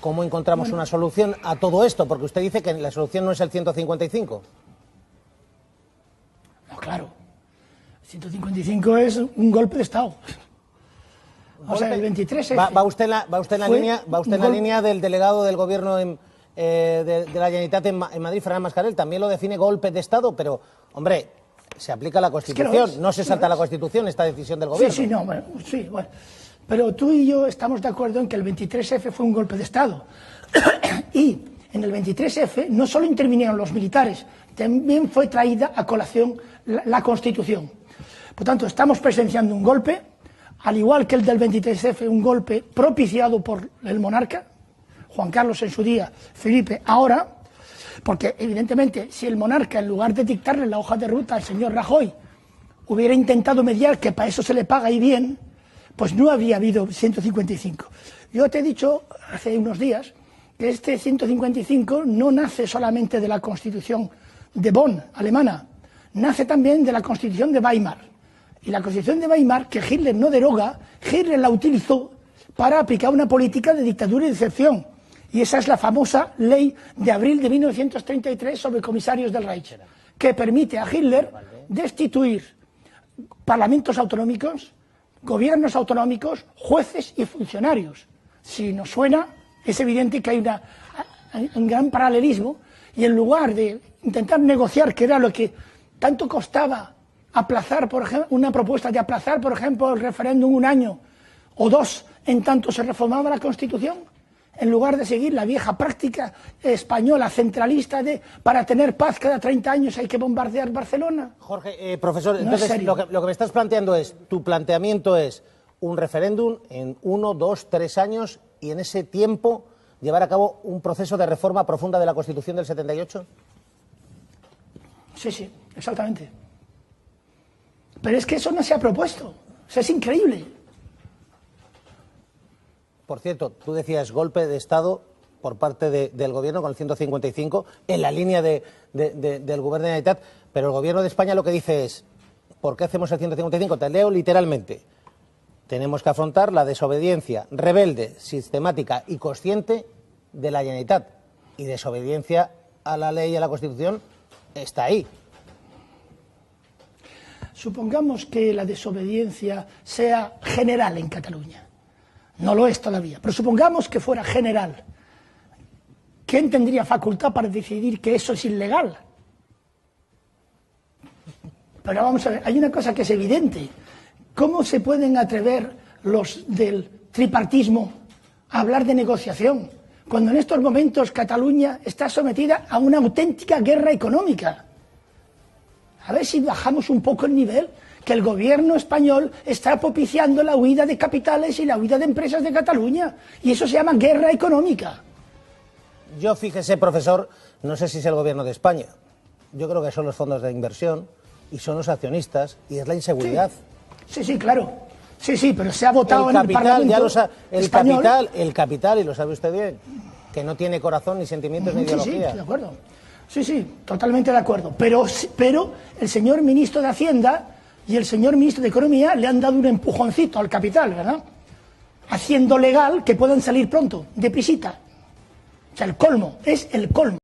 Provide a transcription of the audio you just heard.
¿cómo encontramos una solución a todo esto? Porque usted dice que la solución no es el 155. No, claro. El 155 es un golpe de Estado. O sea, el 23F... ¿Va usted en la línea del delegado del gobierno de la Generalitat en Madrid, Ferran Mascarell? También lo define golpe de Estado, pero, hombre, se aplica la Constitución. No se salta la Constitución esta decisión del gobierno. Bueno. Pero tú y yo estamos de acuerdo en que el 23F fue un golpe de Estado. Y en el 23F no solo intervinieron los militares, también fue traída a colación la Constitución. Por tanto, estamos presenciando un golpe, al igual que el del 23F, un golpe propiciado por el monarca, Juan Carlos en su día, Felipe ahora, porque evidentemente si el monarca, en lugar de dictarle la hoja de ruta al señor Rajoy, hubiera intentado mediar, que para eso se le paga y bien, pues no habría habido 155. Yo te he dicho hace unos días que este 155 no nace solamente de la Constitución de Bonn, alemana, nace también de la Constitución de Weimar. Y la Constitución de Weimar, que Hitler no deroga, Hitler la utilizó para aplicar una política de dictadura y de excepción. Y esa es la famosa ley de abril de 1933 sobre comisarios del Reich, que permite a Hitler destituir parlamentos autonómicos, gobiernos autonómicos, jueces y funcionarios. Si nos suena, es evidente que hay un gran paralelismo, y en lugar de intentar negociar, que era lo que tanto costaba aplazar, por ejemplo, una propuesta de aplazar, por ejemplo, el referéndum un año o dos, en tanto se reformaba la Constitución, en lugar de seguir la vieja práctica española centralista de para tener paz cada 30 años hay que bombardear Barcelona. Jorge, profesor, entonces lo que me estás planteando es, tu planteamiento es un referéndum en 1, 2, 3 años y en ese tiempo llevar a cabo un proceso de reforma profunda de la Constitución del 78? Sí, exactamente. Pero es que eso no se ha propuesto. O sea, es increíble. Por cierto, tú decías golpe de Estado por parte del gobierno con el 155 en la línea del gobierno de la Generalitat, pero el gobierno de España lo que dice es, ¿por qué hacemos el 155? Te leo literalmente. Tenemos que afrontar la desobediencia rebelde, sistemática y consciente de la Generalitat. Y desobediencia a la ley y a la Constitución está ahí. Supongamos que la desobediencia sea general en Cataluña. No lo es todavía, pero supongamos que fuera general. ¿Quién tendría facultad para decidir que eso es ilegal? Pero vamos a ver, hay una cosa que es evidente. ¿Cómo se pueden atrever los del tripartismo a hablar de negociación, cuando en estos momentos Cataluña está sometida a una auténtica guerra económica? A ver si bajamos un poco el nivel, que el gobierno español está propiciando la huida de capitales y la huida de empresas de Cataluña, y eso se llama guerra económica. Yo, fíjese, profesor, no sé si es el gobierno de España. Yo creo que son los fondos de inversión y son los accionistas y es la inseguridad. Sí, claro. Sí, pero se ha votado en el Parlamento español. El capital, y lo sabe usted bien, que no tiene corazón, ni sentimientos, ni ideología. Sí, de acuerdo. Sí, totalmente de acuerdo. Pero el señor ministro de Hacienda y el señor ministro de Economía le han dado un empujoncito al capital, ¿verdad? Haciendo legal que puedan salir pronto, deprisita. O sea, el colmo, es el colmo.